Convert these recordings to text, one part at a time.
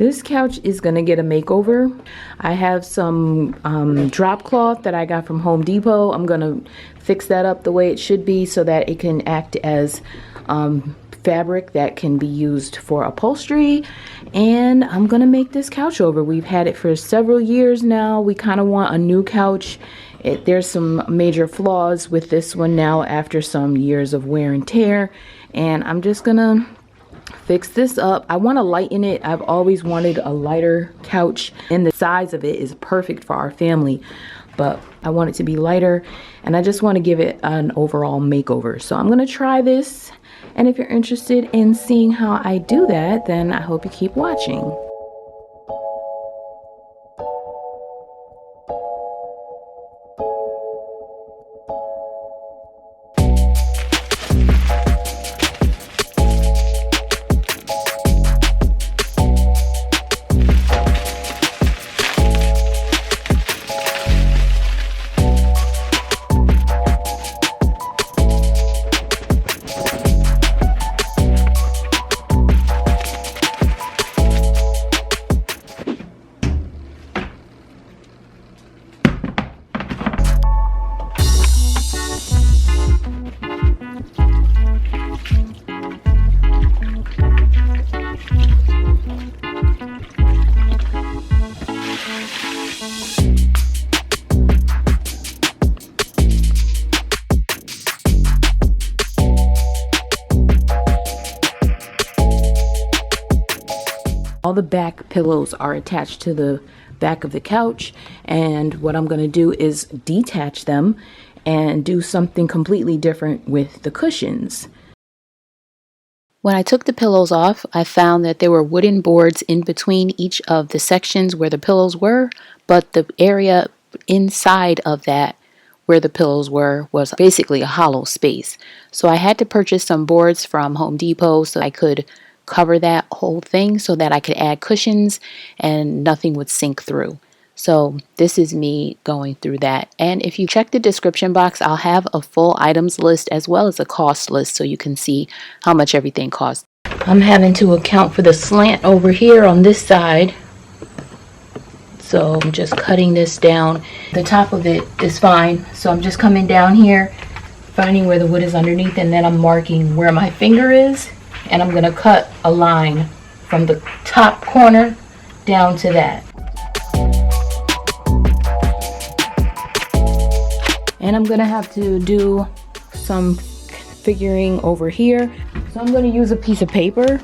This couch is gonna get a makeover. I have some drop cloth that I got from Home Depot. I'm gonna fix that up the way it should be so that it can act as fabric that can be used for upholstery, and I'm gonna make this couch over. We've had it for several years now. We kind of want a new couch. There's some major flaws with this one now after some years of wear and tear, and I'm just gonna fix this up. I want to lighten it. I've always wanted a lighter couch, and the size of it is perfect for our family, but I want it to be lighter, and I just want to give it an overall makeover. So I'm going to try this, and if you're interested in seeing how I do that, then I hope you keep watching. All the back pillows are attached to the back of the couch, and what I'm going to do is detach them and do something completely different with the cushions. When I took the pillows off, I found that there were wooden boards in between each of the sections where the pillows were, but the area inside of that where the pillows were was basically a hollow space. So I had to purchase some boards from Home Depot so I could cover that whole thing so that I could add cushions and nothing would sink through. So this is me going through that. And if you check the description box, I'll have a full items list as well as a cost list so you can see how much everything costs. I'm having to account for the slant over here on this side. So I'm just cutting this down. The top of it is fine. So I'm just coming down here, finding where the wood is underneath, and then I'm marking where my finger is. And I'm going to cut a line from the top corner down to that. And I'm going to have to do some figuring over here. So I'm going to use a piece of paper.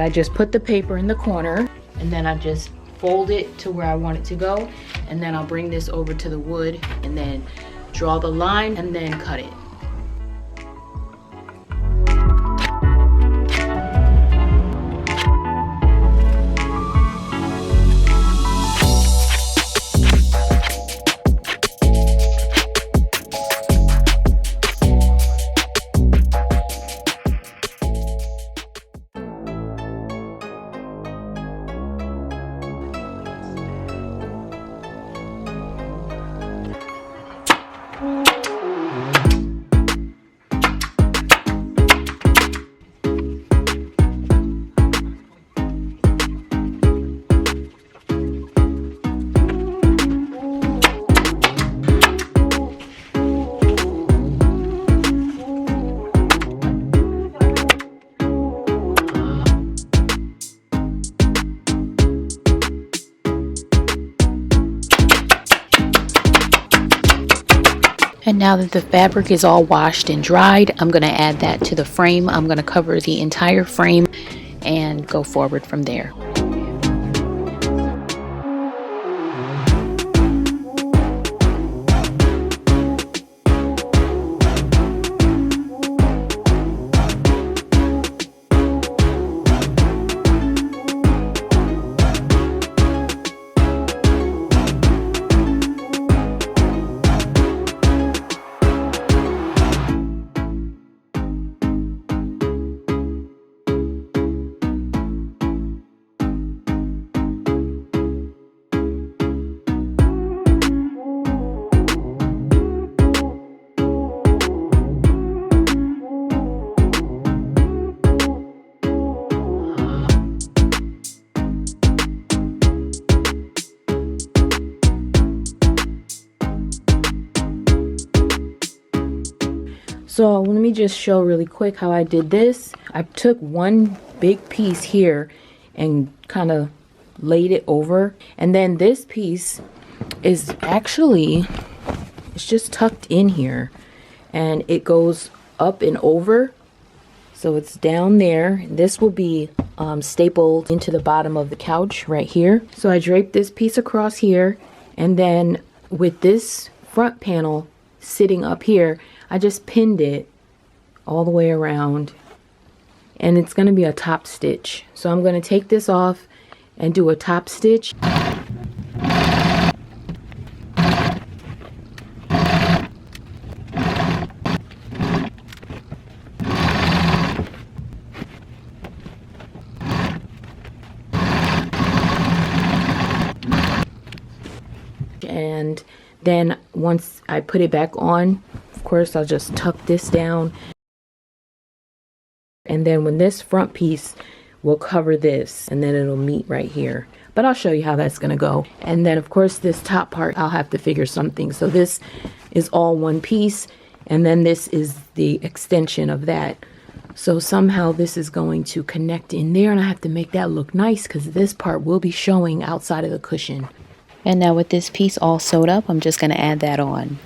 I just put the paper in the corner, and then I just fold it to where I want it to go. And then I'll bring this over to the wood and then draw the line and then cut it. And now that the fabric is all washed and dried, I'm going to add that to the frame. I'm going to cover the entire frame and go forward from there. So let me just show really quick how I did this. I took one big piece here and kind of laid it over, and then this piece is actually, it's just tucked in here and it goes up and over, so it's down there. This will be stapled into the bottom of the couch right here. So I draped this piece across here, and then with this front panel sitting up here, I just pinned it all the way around, and it's going to be a top stitch. So I'm going to take this off and do a top stitch. And then once I put it back on, of course, I'll just tuck this down. And then when this front piece will cover this, and then it'll meet right here. But I'll show you how that's gonna go. And then of course this top part, I'll have to figure something. So this is all one piece, and then this is the extension of that. So somehow this is going to connect in there, and I have to make that look nice because this part will be showing outside of the cushion. And now with this piece all sewed up, I'm just gonna add that on.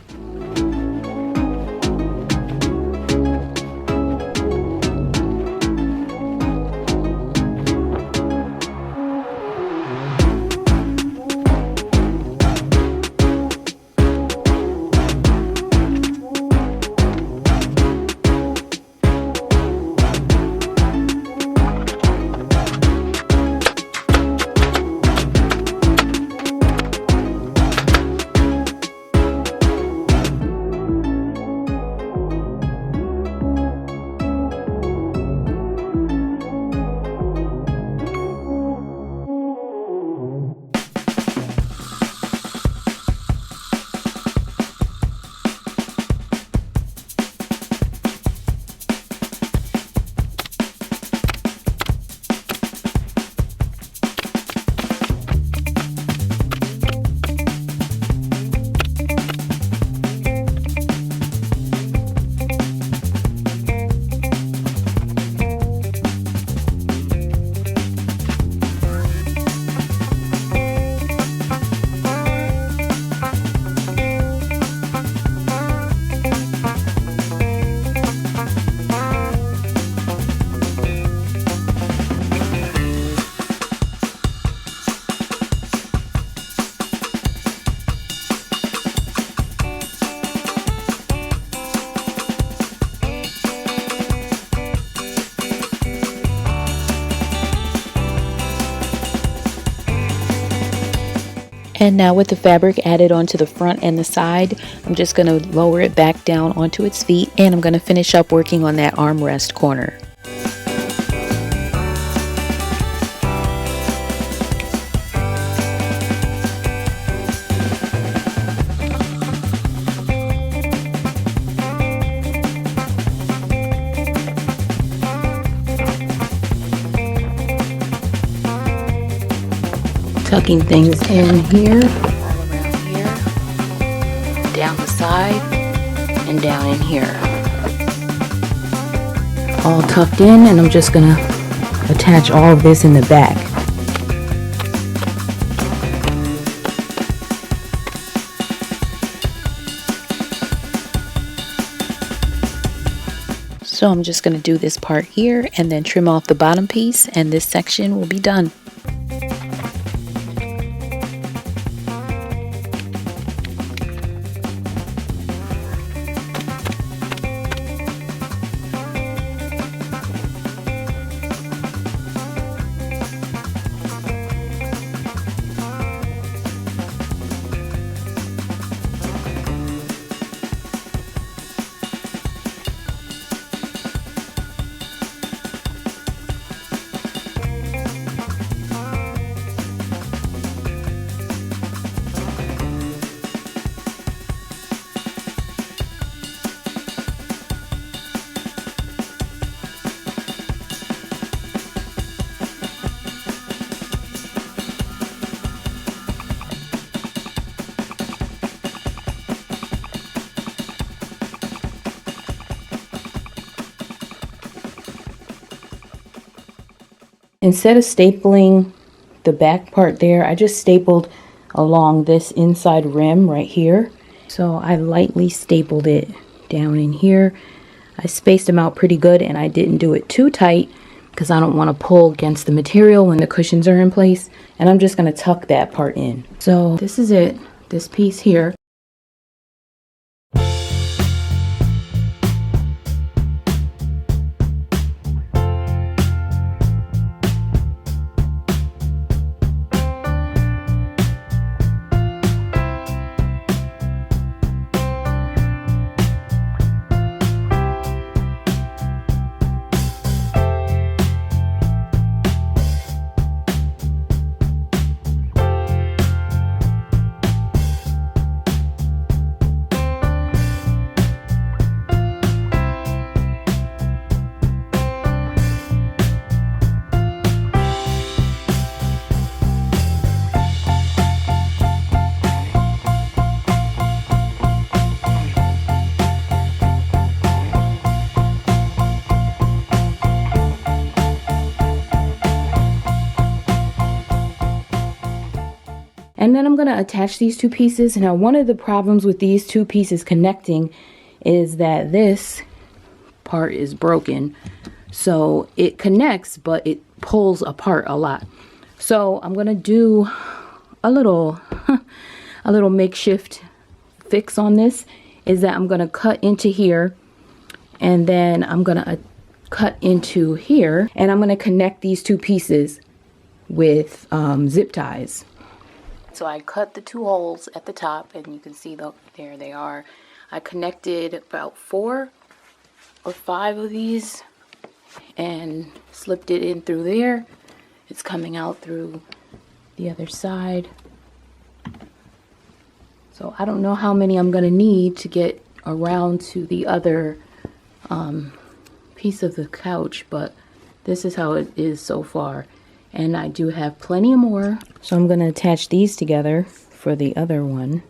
And now with the fabric added onto the front and the side, I'm just going to lower it back down onto its feet, and I'm going to finish up working on that armrest corner. Tucking things in here, all around here, down the side, and down in here. All tucked in, and I'm just gonna attach all of this in the back. So I'm just gonna do this part here and then trim off the bottom piece, and this section will be done. Instead of stapling the back part there, I just stapled along this inside rim right here. So I lightly stapled it down in here. I spaced them out pretty good, and I didn't do it too tight because I don't want to pull against the material when the cushions are in place. And I'm just going to tuck that part in. So this is it, this piece here. And then I'm going to attach these two pieces. Now, one of the problems with these two pieces connecting is that this part is broken. So it connects, but it pulls apart a lot. So I'm going to do a little makeshift fix on this, is that I'm going to cut into here, and then I'm going to cut into here, and I'm going to connect these two pieces with zip ties. So I cut the two holes at the top, and you can see there they are. I connected about 4 or 5 of these and slipped it in through there. It's coming out through the other side. So I don't know how many I'm going to need to get around to the other piece of the couch, but this is how it is so far. And I do have plenty more. So I'm going to attach these together for the other one.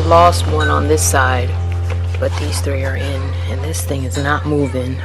Lost one on this side, but these 3 are in, and this thing is not moving.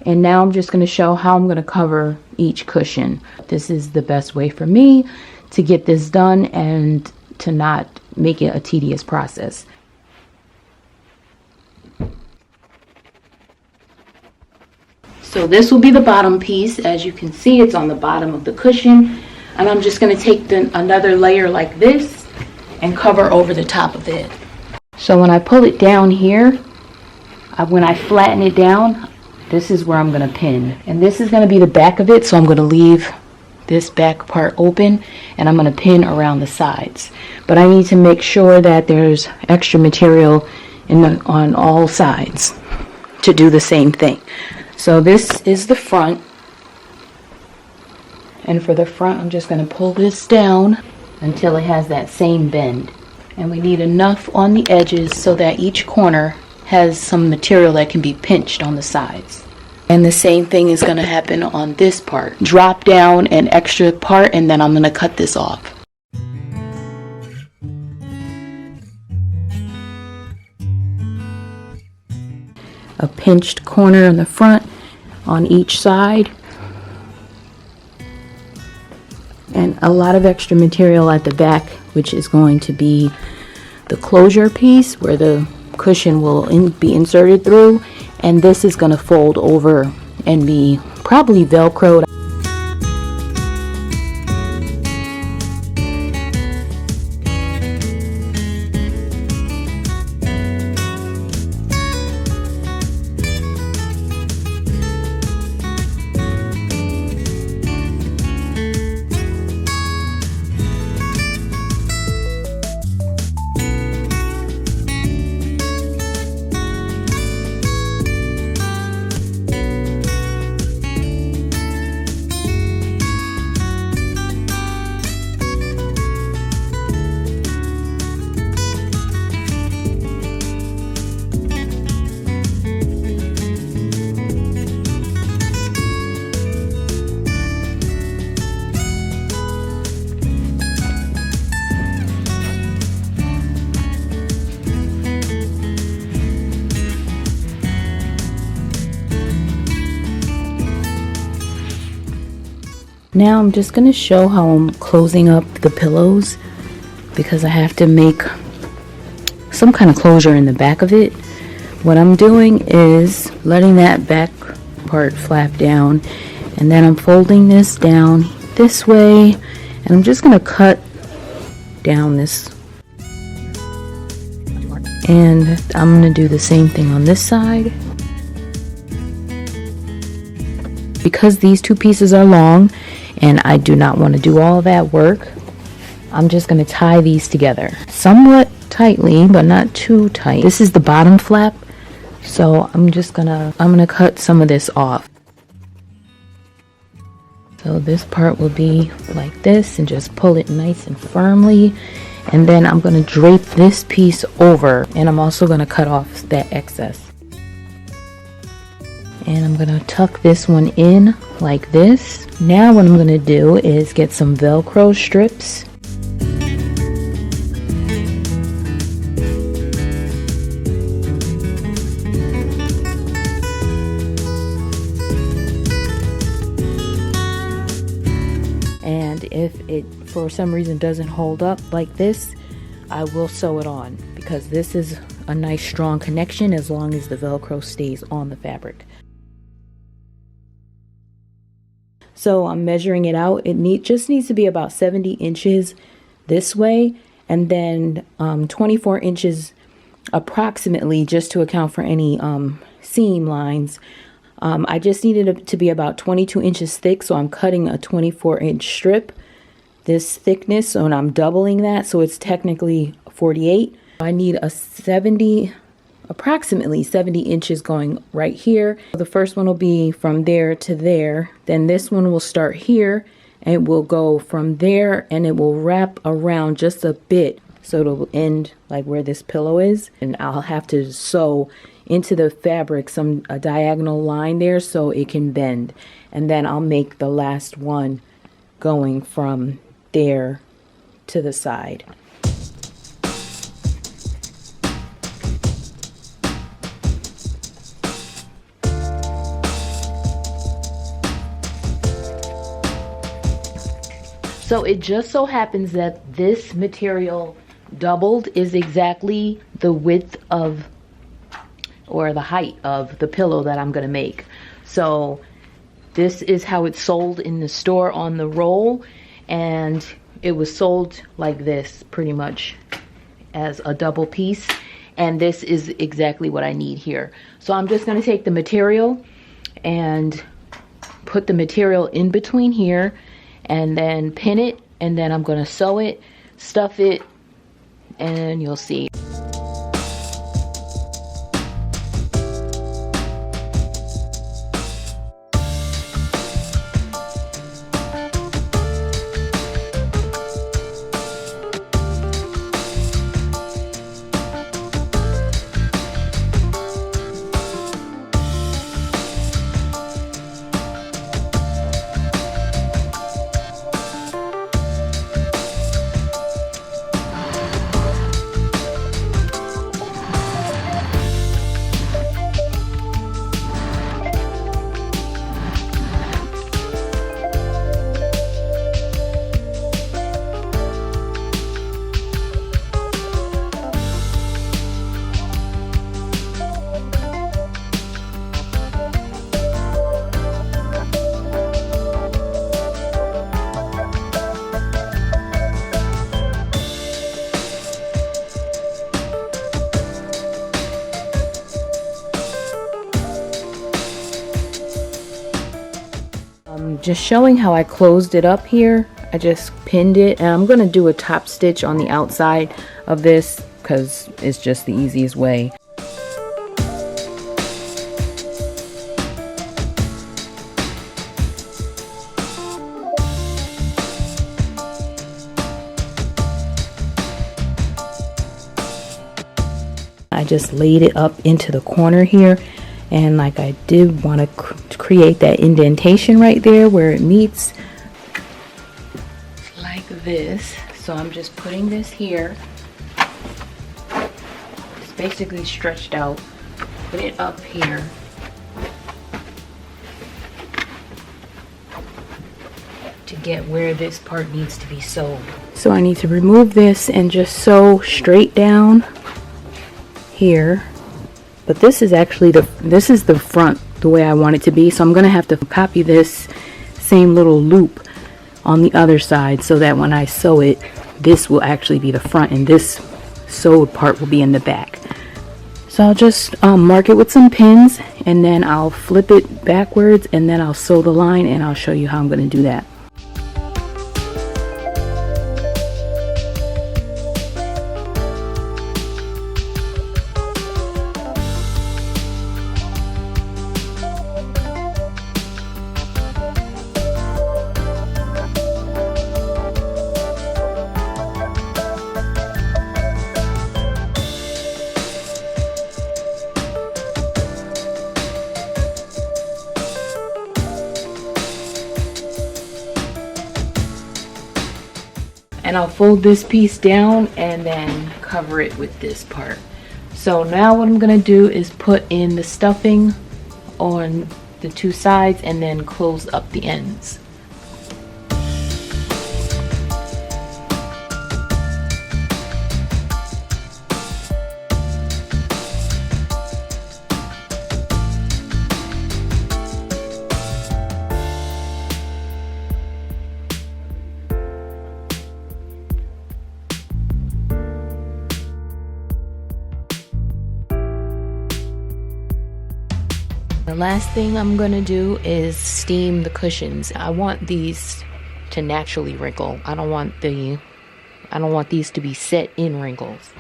And now I'm just going to show how I'm going to cover each cushion. This is the best way for me to get this done and to not make it a tedious process. So this will be the bottom piece. As you can see, it's on the bottom of the cushion. And I'm just going to take another layer like this and cover over the top of it. So when I pull it down here, when I flatten it down, this is where I'm going to pin. And this is going to be the back of it, so I'm going to leave this back part open and I'm going to pin around the sides. But I need to make sure that there's extra material on all sides to do the same thing. So this is the front, and for the front I'm just going to pull this down until it has that same bend. And we need enough on the edges so that each corner has some material that can be pinched on the sides. And the same thing is going to happen on this part. Drop down an extra part and then I'm going to cut this off. A pinched corner on the front on each side, and a lot of extra material at the back, which is going to be the closure piece where the cushion will be inserted through, and this is going to fold over and be probably velcroed. Now I'm just going to show how I'm closing up the pillows, because I have to make some kind of closure in the back of it. What I'm doing is letting that back part flap down, and then I'm folding this down this way, and I'm just going to cut down this. And I'm going to do the same thing on this side. Because these two pieces are long and I do not want to do all that work, I'm just going to tie these together somewhat tightly, but not too tight. This is the bottom flap, so I'm gonna cut some of this off. So this part will be like this, and just pull it nice and firmly, and then I'm going to drape this piece over, and I'm also going to cut off that excess. And I'm going to tuck this one in like this. Now what I'm going to do is get some Velcro strips. And if it for some reason doesn't hold up like this, I will sew it on, because this is a nice strong connection as long as the Velcro stays on the fabric. So I'm measuring it out. It just needs to be about 70 inches this way, and then 24 inches approximately, just to account for any seam lines. I just needed it to be about 22 inches thick, so I'm cutting a 24-inch strip this thickness, so I'm doubling that, so it's technically 48. I need approximately 70 inches going right here. The first one will be from there to there, then this one will start here and it will go from there, and it will wrap around just a bit, so it'll end like where this pillow is, and I'll have to sew into the fabric a diagonal line there so it can bend, and then I'll make the last one going from there to the side. So it just so happens that this material doubled is exactly the width of, or the height of, the pillow that I'm gonna make. So this is how it's sold in the store on the roll, and it was sold like this pretty much as a double piece, and this is exactly what I need here. So I'm just going to take the material and put the material in between here and then pin it, and then I'm going to sew it, stuff it, and you'll see. Just showing how I closed it up here. I just pinned it, and I'm going to do a top stitch on the outside of this because it's just the easiest way. I just laid it up into the corner here, and like I did want to create that indentation right there where it meets, like this. So I'm just putting this here. It's basically stretched out. Put it up here. To get where this part needs to be sewed. So I need to remove this and just sew straight down here. But this is actually this is the front, the way I want it to be. So I'm going to have to copy this same little loop on the other side so that when I sew it, this will actually be the front and this sewed part will be in the back. So I'll just mark it with some pins, and then I'll flip it backwards, and then I'll sew the line, and I'll show you how I'm going to do that. And I'll fold this piece down and then cover it with this part. So now what I'm going to do is put in the stuffing on the two sides and then close up the ends. The last thing I'm gonna do is steam the cushions. I want these to naturally wrinkle. I don't want these to be set in wrinkles.